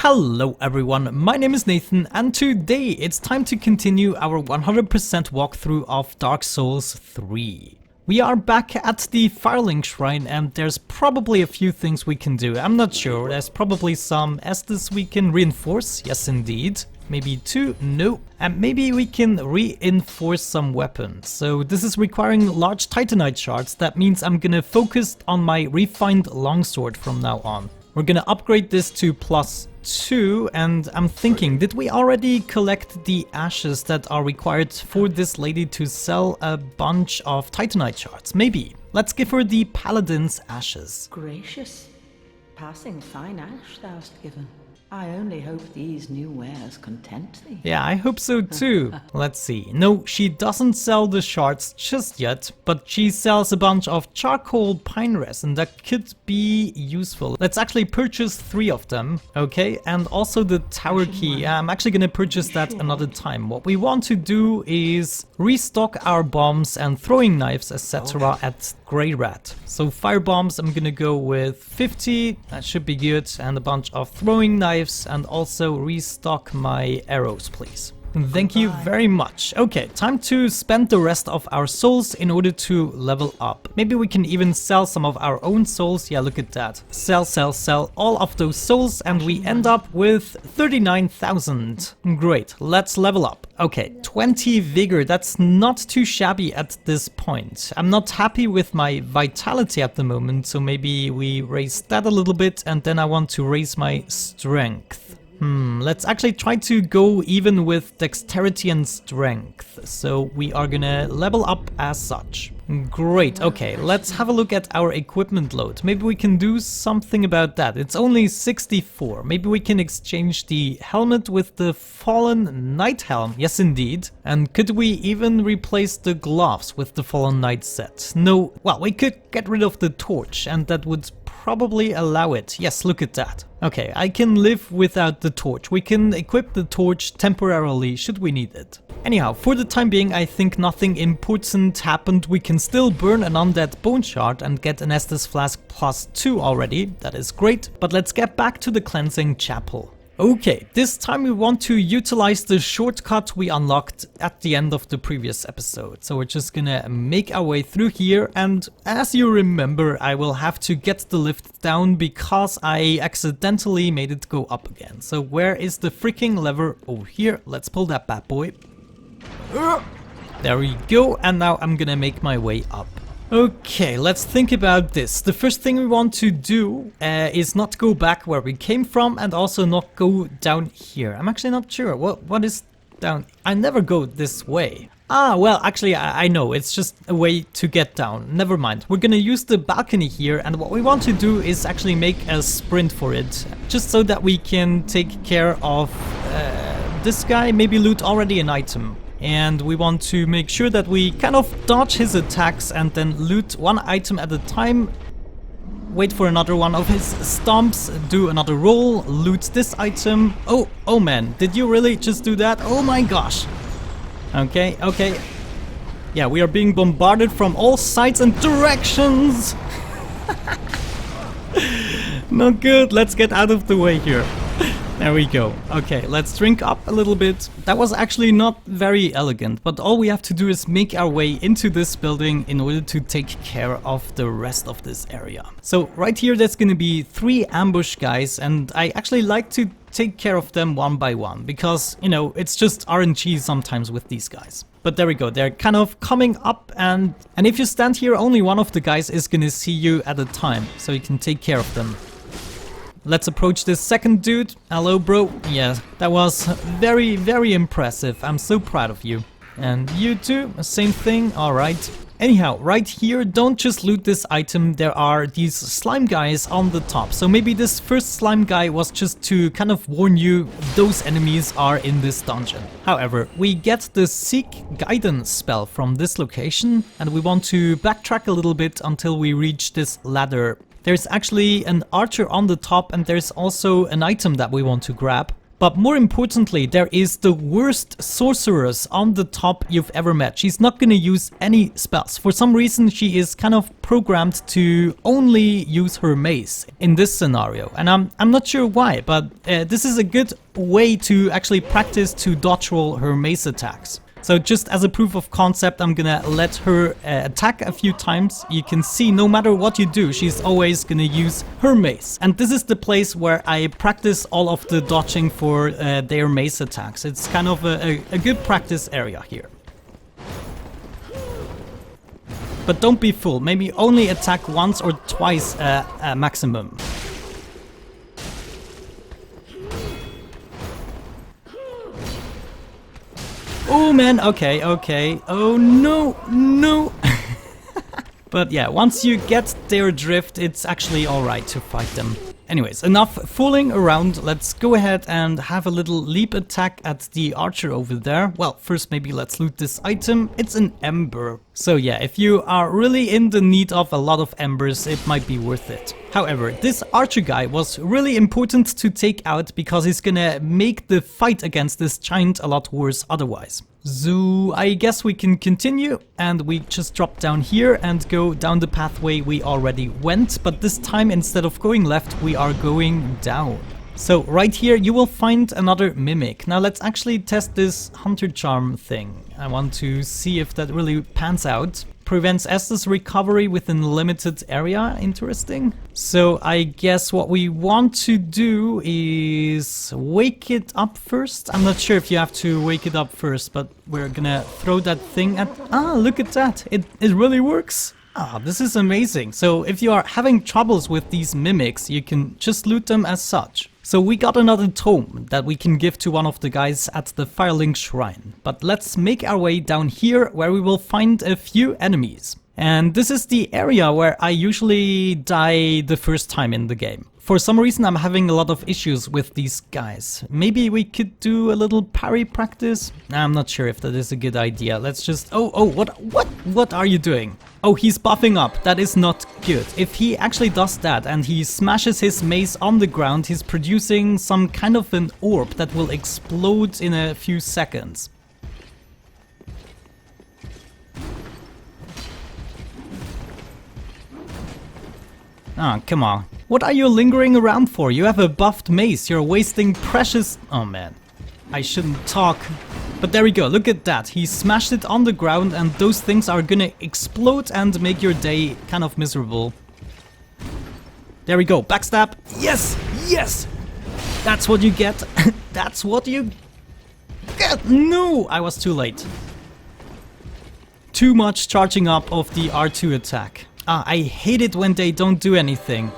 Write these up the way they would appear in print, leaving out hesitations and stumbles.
Hello everyone, my name is Nathan and today it's time to continue our 100% walkthrough of Dark Souls 3. We are back at the Firelink Shrine and there's probably a few things we can do. I'm not sure, there's probably some Estus we can reinforce, yes indeed. Maybe 2? No. And maybe we can reinforce some weapons. So this is requiring large Titanite shards, that means I'm gonna focus on my refined longsword from now on. We're gonna upgrade this to +2 and I'm thinking, did we already collect the ashes that are required for this lady to sell a bunch of Titanite shards? Maybe. Let's give her the Paladin's ashes. Gracious, passing fine ash thou'st given. I only hope these new wares content thee. Yeah, I hope so too. Let's see. No, she doesn't sell the shards just yet, but she sells a bunch of charcoal pine resin that could be useful. Let's actually purchase 3 of them, okay? And also the tower key. I'm actually gonna purchase that another time. What we want to do is restock our bombs and throwing knives, etc. at Grey Rat. So fire bombs, I'm gonna go with 50, that should be good, and a bunch of throwing knives, and also restock my arrows, please. Thank you very much. Okay, time to spend the rest of our souls in order to level up. Maybe we can even sell some of our own souls. Yeah, look at that. Sell all of those souls and we end up with 39,000. Great, let's level up. Okay, 20 vigor, that's not too shabby at this point. I'm not happy with my vitality at the moment, so maybe we raise that a little bit and then I want to raise my strength. Let's actually try to go even with dexterity and strength. So we are gonna level up as such. Great, okay, let's have a look at our equipment load. Maybe we can do something about that. It's only 64. Maybe we can exchange the helmet with the Fallen Knight helm. Yes, indeed. And could we even replace the gloves with the Fallen Knight set? No, well, we could get rid of the torch and that would probably allow it. Yes, look at that. Okay, I can live without the torch. We can equip the torch temporarily should we need it. Anyhow, for the time being, I think nothing important happened. We can still burn an undead bone shard and get an Estus flask +2 already. That is great, but let's get back to the cleansing chapel. Okay, this time we want to utilize the shortcut we unlocked at the end of the previous episode. So we're just gonna make our way through here, and as you remember, I will have to get the lift down because I accidentally made it go up again. So where is the freaking lever? Oh, here, let's pull that bad boy. There we go, and now I'm gonna make my way up. Okay, let's think about this. The first thing we want to do is not go back where we came from and also not go down here. I'm actually not sure. What is down? I never go this way. Ah, well, actually, I know. It's just a way to get down. Never mind. We're gonna use the balcony here, and what we want to do is actually make a sprint for it, just so that we can take care of this guy, maybe loot already an item. And we want to make sure that we kind of dodge his attacks and then loot one item at a time. Wait for another one of his stomps, do another roll, loot this item. Oh man, did you really just do that? Oh my gosh. Okay. Yeah, we are being bombarded from all sides and directions. Not good, let's get out of the way here. There we go. Okay, let's drink up a little bit. That was actually not very elegant, but all we have to do is make our way into this building in order to take care of the rest of this area. So right here there's gonna be 3 ambush guys, and I actually like to take care of them one by one because, you know, it's just RNG sometimes with these guys. But there we go, they're kind of coming up, and if you stand here, only one of the guys is gonna see you at a time, so you can take care of them. Let's approach this second dude. Hello, bro. Yeah, that was very, very impressive. I'm so proud of you. And you too, same thing. All right. Anyhow, right here, don't just loot this item. There are these slime guys on the top. So maybe this first slime guy was just to kind of warn you those enemies are in this dungeon. However, we get the Seek Guidance spell from this location, and we want to backtrack a little bit until we reach this ladder. There's actually an archer on the top and there's also an item that we want to grab. But more importantly, there is the worst sorceress on the top you've ever met. She's not gonna use any spells. For some reason, she is kind of programmed to only use her mace in this scenario. And I'm not sure why, but this is a good way to actually practice to dodge roll her mace attacks. So just as a proof of concept, I'm gonna let her attack a few times. You can see no matter what you do, she's always gonna use her mace. And this is the place where I practice all of the dodging for their mace attacks. It's kind of a good practice area here. But don't be fooled, maybe only attack once or twice maximum. Oh man, okay. Oh no, no. But yeah, once you get their drift, it's actually alright to fight them. Anyways, enough fooling around. Let's go ahead and have a little leap attack at the archer over there. Well, first maybe let's loot this item. It's an ember. So yeah, if you are really in the need of a lot of embers, it might be worth it. However, this archer guy was really important to take out because he's gonna make the fight against this giant a lot worse otherwise. So I guess we can continue, and we just drop down here and go down the pathway we already went, but this time instead of going left we are going down. So right here you will find another mimic. Now let's actually test this hunter charm thing. I want to see if that really pans out. Prevents Estes recovery within a limited area. Interesting. So I guess what we want to do is wake it up first. I'm not sure if you have to wake it up first, but we're gonna throw that thing at... Ah, look at that. It really works. Ah, this is amazing. So if you are having troubles with these mimics, you can just loot them as such. So we got another tome that we can give to one of the guys at the Firelink Shrine. But let's make our way down here where we will find a few enemies. And this is the area where I usually die the first time in the game. For some reason I'm having a lot of issues with these guys. Maybe we could do a little parry practice? I'm not sure if that is a good idea. Let's just... Oh, what are you doing? Oh, he's buffing up. That is not good. If he actually does that and he smashes his mace on the ground, he's producing some kind of an orb that will explode in a few seconds. Ah, come on. What are you lingering around for? You have a buffed mace. You're wasting precious... Oh man. I shouldn't talk. But there we go. Look at that. He smashed it on the ground and those things are gonna explode and make your day kind of miserable. There we go. Backstab. Yes! Yes! That's what you get. That's what you get. No! I was too late. Too much charging up of the R2 attack. Ah, I hate it when they don't do anything.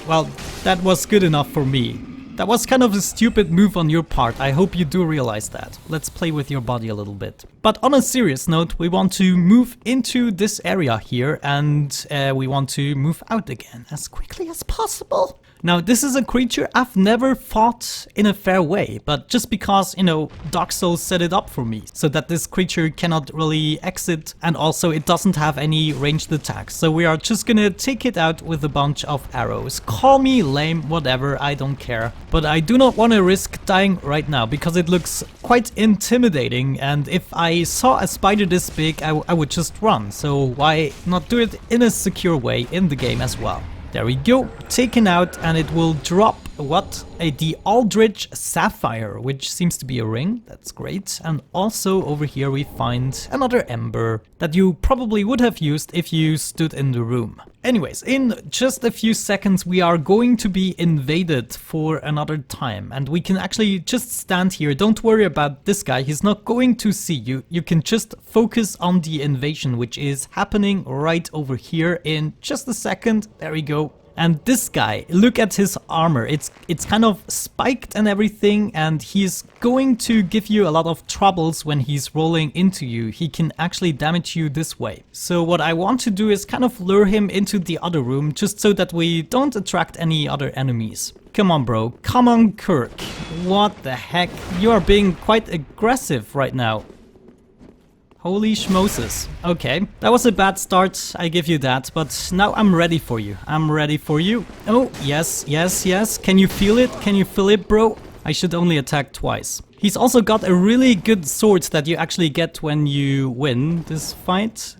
Well, that was good enough for me. That was kind of a stupid move on your part. I hope you do realize that. Let's play with your body a little bit. But on a serious note, we want to move into this area here and we want to move out again as quickly as possible. Now, this is a creature I've never fought in a fair way, but just because, you know, Dark Souls set it up for me, so that this creature cannot really exit, and also it doesn't have any ranged attacks. So we are just gonna take it out with a bunch of arrows. Call me lame, whatever, I don't care. But I do not want to risk dying right now, because it looks quite intimidating, and if I saw a spider this big, I would just run. So why not do it in a secure way in the game as well? There we go, taken out, and it will drop what? The Aldrich Sapphire, which seems to be a ring. That's great. And also over here we find another ember that you probably would have used if you stood in the room. Anyways, in just a few seconds we are going to be invaded for another time, and we can actually just stand here. Don't worry about this guy, he's not going to see you. You can just focus on the invasion, which is happening right over here in just a second. There we go. And this guy, look at his armor, it's kind of spiked and everything, and he's going to give you a lot of troubles when he's rolling into you. He can actually damage you this way. So what I want to do is kind of lure him into the other room, just so that we don't attract any other enemies. Come on, bro. Come on, Kirk. What the heck? You are being quite aggressive right now. Holy schmoses. Okay, that was a bad start, I give you that, but now I'm ready for you. I'm ready for you. Oh, yes, yes, yes. Can you feel it? Can you feel it, bro? I should only attack twice. He's also got a really good sword that you actually get when you win this fight.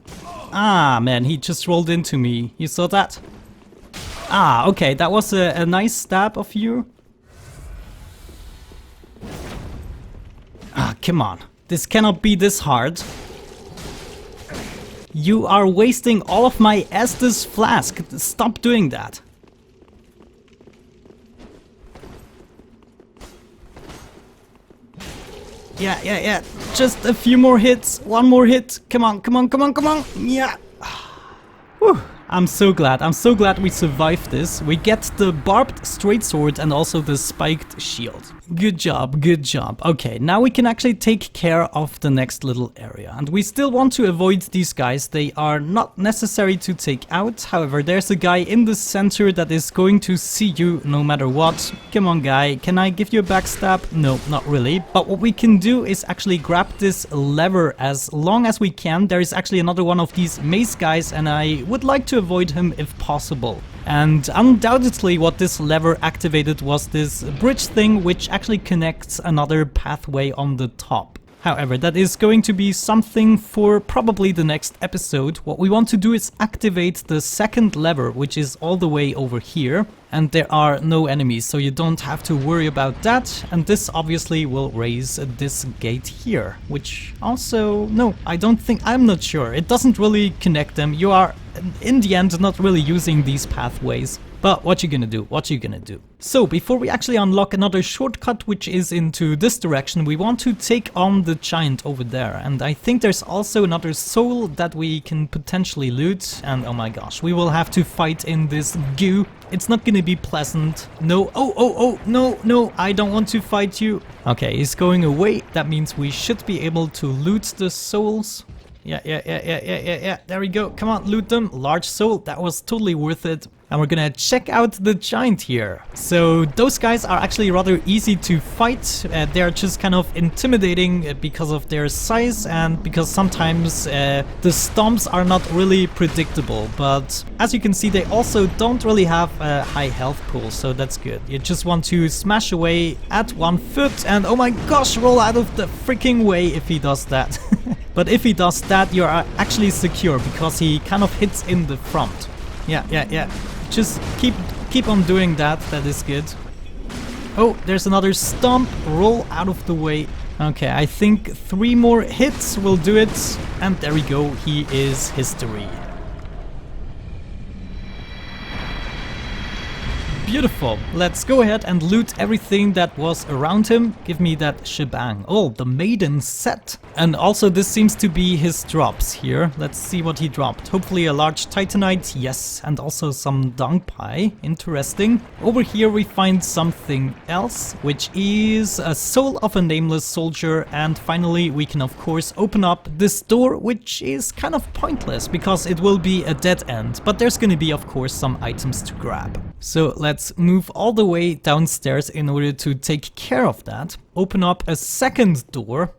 Ah, man, he just rolled into me. You saw that? Ah, okay, that was a nice stab of you. Ah, come on. This cannot be this hard. You are wasting all of my Estus flask. Stop doing that. Yeah. Just a few more hits. One more hit. Come on. Yeah. Whew. I'm so glad we survived this. We get the barbed straight sword and also the spiked shield. Good job. Okay, now we can actually take care of the next little area. And we still want to avoid these guys. They are not necessary to take out. However, there's a guy in the center that is going to see you no matter what. Come on, guy. Can I give you a backstab? No, not really. But what we can do is actually grab this lever as long as we can. There is actually another one of these maze guys and I would like to avoid him if possible. And undoubtedly what this lever activated was this bridge thing, which actually connects another pathway on the top. However, that is going to be something for probably the next episode. What we want to do is activate the second lever, which is all the way over here. And there are no enemies, so you don't have to worry about that. And this obviously will raise this gate here, which also... no, I'm not sure. It doesn't really connect them. You are, in the end, not really using these pathways. But what you gonna do? So, before we actually unlock another shortcut, which is into this direction, we want to take on the giant over there. And I think there's also another soul that we can potentially loot. And oh my gosh, we will have to fight in this goo. It's not gonna be pleasant. No, no, I don't want to fight you. Okay, he's going away. That means we should be able to loot the souls. Yeah. There we go. Come on, loot them. Large soul. That was totally worth it. And we're gonna check out the giant here. So those guys are actually rather easy to fight. They're just kind of intimidating because of their size and because sometimes the stomps are not really predictable. But as you can see, they also don't really have a high health pool, so that's good. You just want to smash away at 1 foot and oh my gosh, roll out of the freaking way if he does that. But if he does that, you're actually secure because he kind of hits in the front. Yeah. Just keep on doing that. That is good. Oh, there's another stomp. Roll out of the way. Okay, I think 3 more hits will do it. And there we go. He is history. Beautiful. Let's go ahead and loot everything that was around him. Give me that shebang. Oh, the maiden set. And also this seems to be his drops here. Let's see what he dropped. Hopefully a large titanite. Yes. And also some dung pie. Interesting. Over here we find something else, which is a soul of a nameless soldier. And finally we can of course open up this door, which is kind of pointless because it will be a dead end. But there's gonna be of course some items to grab. So let's move all the way downstairs in order to take care of that. Open up a second door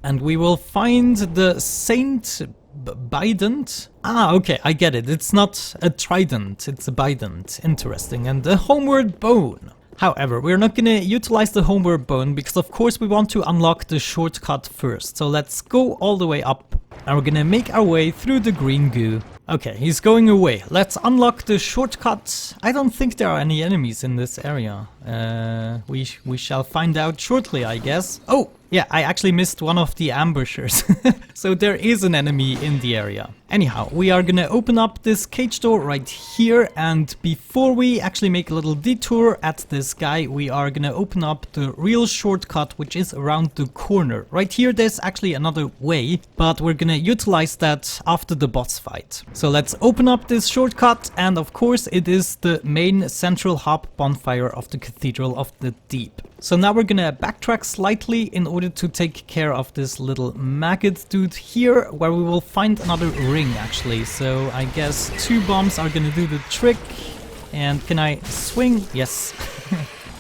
and we will find the Saint Bident. Ah, okay, I get it. It's not a trident, it's a bident. Interesting. And the homeward bone. However, we're not gonna utilize the homeward bone because of course we want to unlock the shortcut first. So let's go all the way up and we're gonna make our way through the green goo. Okay, he's going away. Let's unlock the shortcut. I don't think there are any enemies in this area. We shall find out shortly, I guess. Oh, yeah, I actually missed one of the ambushers. So there is an enemy in the area. Anyhow, we are gonna open up this cage door right here, and before we actually make a little detour at this guy, we are gonna open up the real shortcut, which is around the corner. Right here there's actually another way, but we're gonna utilize that after the boss fight. So let's open up this shortcut, and of course it is the main central hub bonfire of the Cathedral of the Deep. So now we're gonna backtrack slightly in order to take care of this little maggot dude here, where we will find another ring actually. So I guess 2 bombs are gonna do the trick. And can I swing? Yes.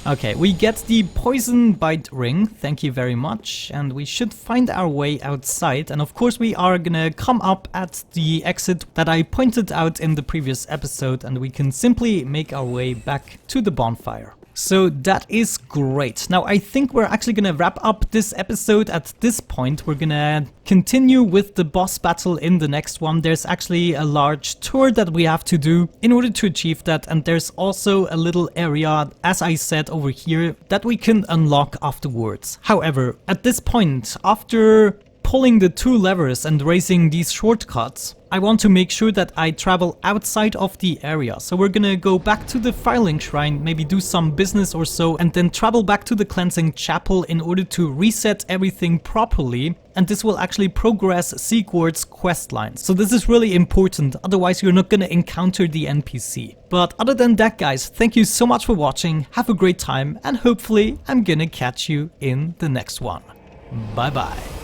Okay, we get the poison bite ring, thank you very much, and we should find our way outside, and of course we are gonna come up at the exit that I pointed out in the previous episode, and we can simply make our way back to the bonfire. So that is great. Now I think we're actually gonna wrap up this episode at this point. We're gonna continue with the boss battle in the next one. There's actually a large tour that we have to do in order to achieve that, and there's also a little area, as I said over here, that we can unlock afterwards. However, at this point, after pulling the 2 levers and raising these shortcuts, I want to make sure that I travel outside of the area. So we're gonna go back to the Firelink Shrine, maybe do some business or so, and then travel back to the Cleansing Chapel in order to reset everything properly. And this will actually progress Sigurd's quest lines. So this is really important, otherwise you're not gonna encounter the NPC. But other than that, guys, thank you so much for watching, have a great time, and hopefully I'm gonna catch you in the next one. Bye bye.